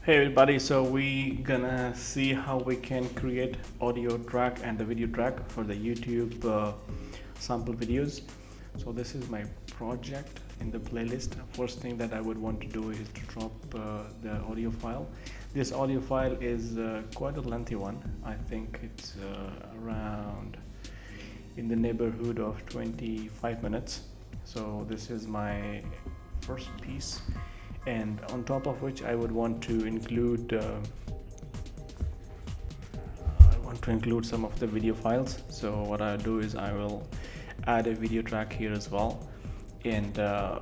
Hey everybody, so we gonna see how we can create audio track and the video track for the YouTube sample videos. So this is my project in the playlist. First thing that I would want to do is to drop the audio file. This audio file is quite a lengthy one. I think it's around in the neighborhood of 25 minutes. So this is my first piece, and on top of which I would want to include some of the video files. So what I do is I will add a video track here as well, and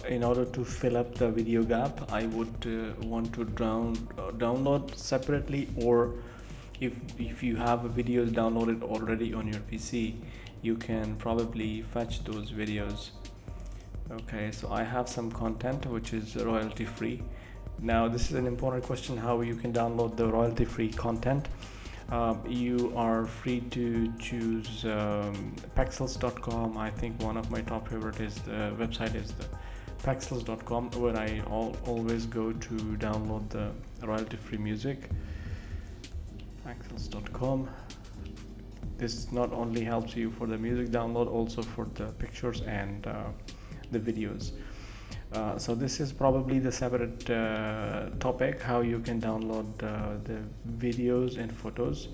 in order to fill up the video gap, I would want to download separately, or if you have videos downloaded already on your PC, you can probably fetch those videos. Okay, so I have some content which is royalty free. Now this is an important question, how you can download the royalty free content. You are free to choose pexels.com. I think one of my top favorite is the website is the pexels.com, where I always go to download the royalty free music. Pexels.com. This not only helps you for the music download, also for the pictures and the videos. So this is probably the separate topic, how you can download the videos and photos.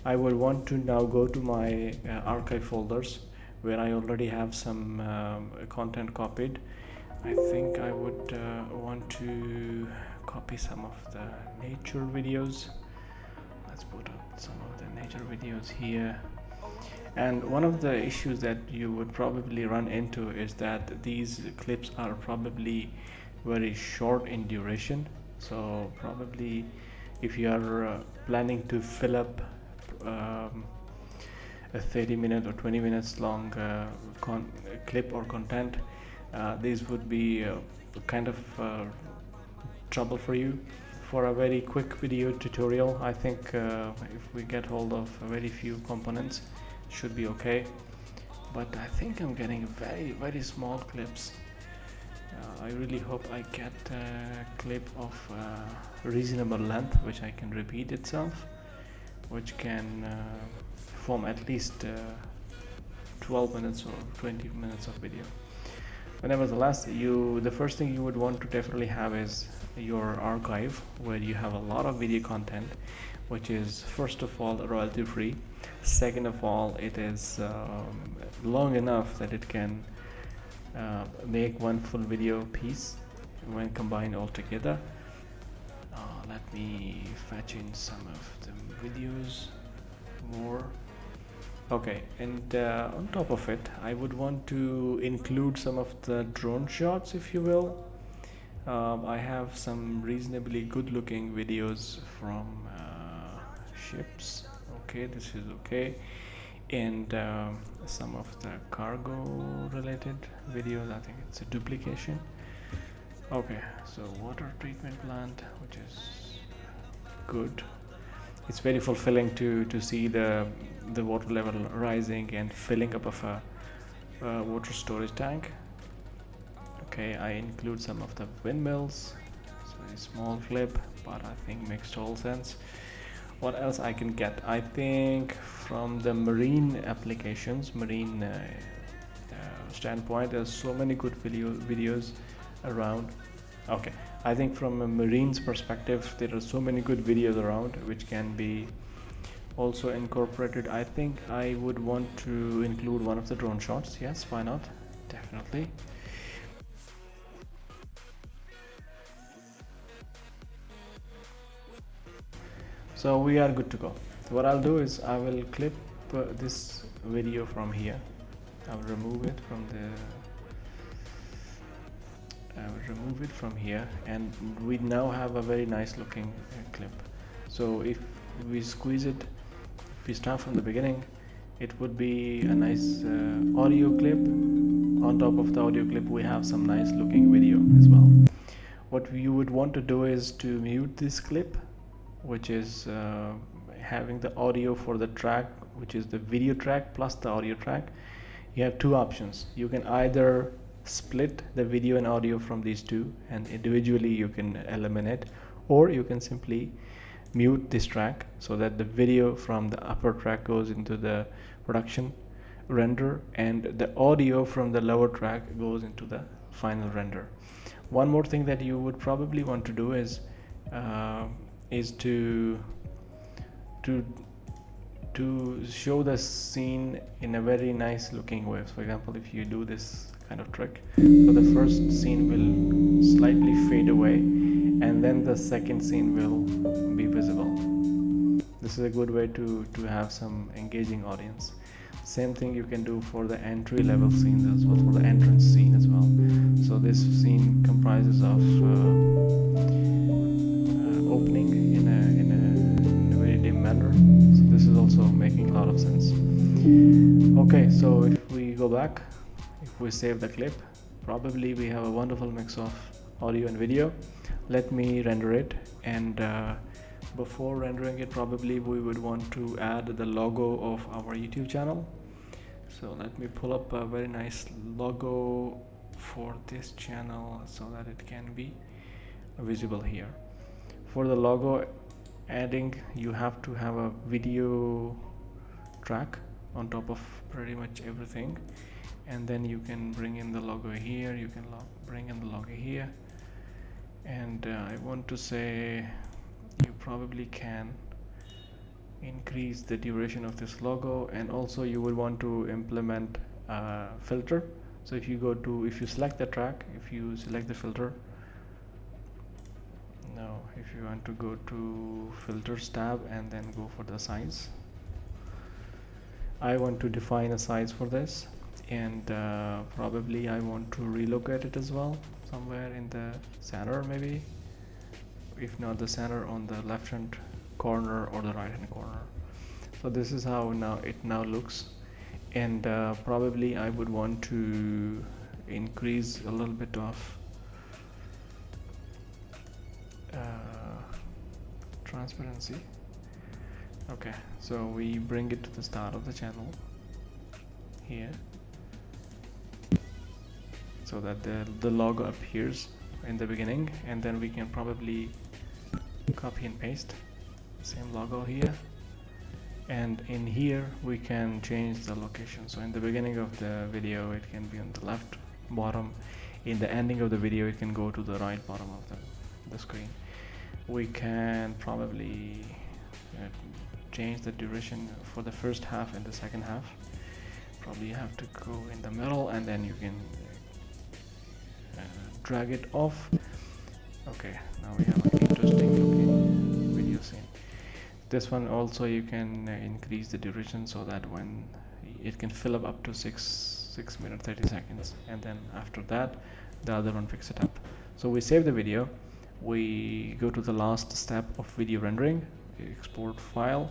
I will want to now go to my archive folders, where I already have some content copied. I think I would want to copy some of the nature videos. Let's put up some of the nature videos here. And one of the issues that you would probably run into is that these clips are probably very short in duration. So probably if you are planning to fill up a 30-minute or 20 minutes long clip or content, these would be kind of trouble for you. For a very quick video tutorial, I think if we get hold of very few components, should be okay. But I think I'm getting very small clips. I really hope I get a clip of reasonable length, which I can repeat itself, which can form at least 12 minutes or 20 minutes of video. But nevertheless, the first thing you would want to definitely have is your archive, where you have a lot of video content, which is first of all royalty free. Second of all, it is long enough that it can make one full video piece when combined all together. Let me fetch in some of the videos more. Okay, and on top of it, I would want to include some of the drone shots, if you will. I have some reasonably good looking videos from ships. Okay, this is okay. And some of the cargo related videos, I think it's a duplication. Okay, so water treatment plant, which is good. It's very fulfilling to see the water level rising and filling up of a water storage tank. Okay, I include some of the windmills. It's a very small clip, but I think makes total sense. What else I can get? I think from the marine applications, marine standpoint, there's so many good videos around. Okay, I think from a marine's perspective, there are so many good videos around which can be also incorporated. I think I would want to include one of the drone shots. Yes, why not? Definitely. So we are good to go. What I'll do is I will clip this video from here. I will remove it from here, and we now have a very nice looking clip. So if we squeeze it, if we start from the beginning, it would be a nice audio clip. On top of the audio clip, we have some nice looking video as well. What you would want to do is to mute this clip, which is having the audio for the track, which is the video track plus the audio track. You have two options. You can either split the video and audio from these two, and individually you can eliminate, or you can simply mute this track so that the video from the upper track goes into the production render and the audio from the lower track goes into the final render. One more thing that you would probably want to do is to show the scene in a very nice looking way. So for example, if you do this kind of trick, so the first scene will slightly fade away and then the second scene will be visible. This is a good way to have some engaging audience. Same thing you can do for the entry level scenes as well, for the entrance scene as well. So this scene comprises of opening in a very dim manner. So this is also making a lot of sense. Okay, so if we go back, if we save the clip, probably we have a wonderful mix of audio and video. Let me render it, and before rendering it, probably we would want to add the logo of our YouTube channel. So let me pull up a very nice logo for this channel so that it can be visible here. For the logo adding, you have to have a video track on top of pretty much everything, and then you can bring in the logo here, you can bring in the logo here, and I want to say you probably can increase the duration of this logo, and also you will want to implement a filter. So if you select the track, if you select the filter, if you want to go to filters tab and then go for the size, I want to define a size for this, and probably I want to relocate it as well somewhere in the center, maybe, if not the center, on the left hand corner or the right hand corner. So this is how it looks, and probably I would want to increase a little bit of transparency. Okay, so we bring it to the start of the channel here so that the logo appears in the beginning, and then we can probably copy and paste same logo here, and in here we can change the location. So in the beginning of the video it can be on the left bottom, in the ending of the video it can go to the right bottom of the screen. We can probably change the duration for the first half and the second half. Probably you have to go in the middle, and then you can drag it off. Okay, now we have an interesting looking video scene. This one also you can increase the duration so that when it can fill up to 6 minutes 30 seconds, and then after that the other one picks it up. So we save the video, we go to the last step of video rendering, export file.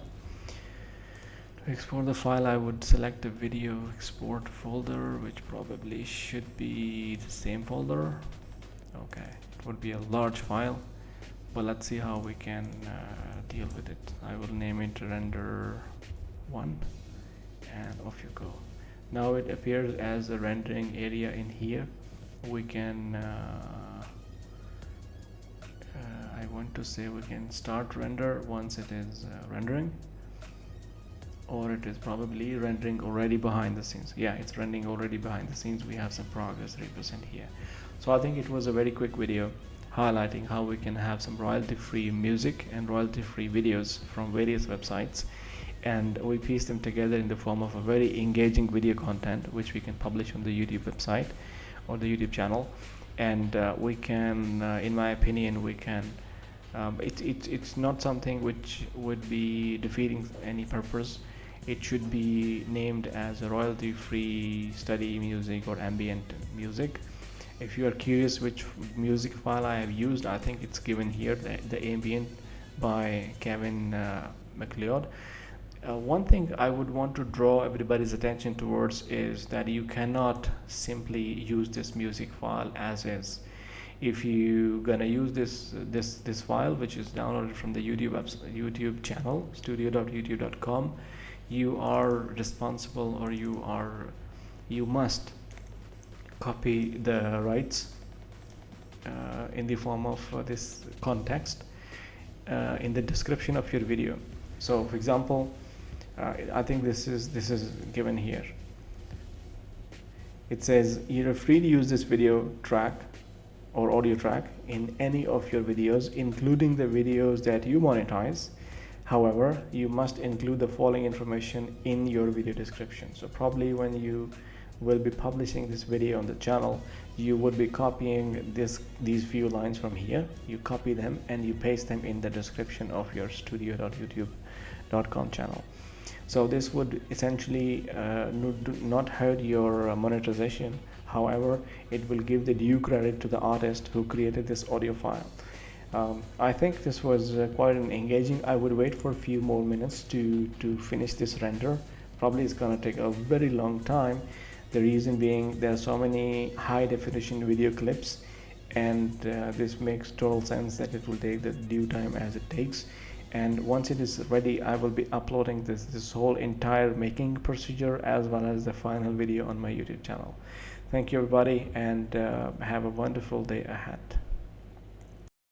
To export the file, I would select the video export folder, which probably should be the same folder. Okay, it would be a large file, but let's see how we can deal with it. I will name it render 1, and off you go. Now it appears as a rendering area in here. We can I want to say we can start render once it is rendering, or it is probably rendering already behind the scenes. Yeah, it's rendering already behind the scenes. We have some progress 3% here. So I think it was a very quick video highlighting how we can have some royalty-free music and royalty-free videos from various websites, and we piece them together in the form of a very engaging video content which we can publish on the YouTube website or the YouTube channel. And we can, in my opinion, we can it's not something which would be defeating any purpose. It should be named as a royalty-free study music or ambient music. If you are curious which music file I have used, I think it's given here, the ambient by Kevin MacLeod. One thing I would want to draw everybody's attention towards is that you cannot simply use this music file as is. If you gonna use this file, which is downloaded from the YouTube channel, studio.youtube.com, you are responsible, or you must copy the rights in the form of this context, in the description of your video. So for example, I think this is given here. It says you're free to use this video track or audio track in any of your videos, including the videos that you monetize. However, you must include the following information in your video description. So probably when you will be publishing this video on the channel, you would be copying these few lines from here. You copy them and you paste them in the description of your studio.youtube.com channel. So this would essentially not hurt your monetization. However, it will give the due credit to the artist who created this audio file. I think this was quite engaging. I would wait for a few more minutes to finish this render. Probably it's gonna take a very long time. The reason being there are so many high definition video clips, and this makes total sense that it will take the due time as it takes. And once it is ready, I will be uploading this whole entire making procedure as well as the final video on my YouTube channel. Thank you everybody, and have a wonderful day ahead.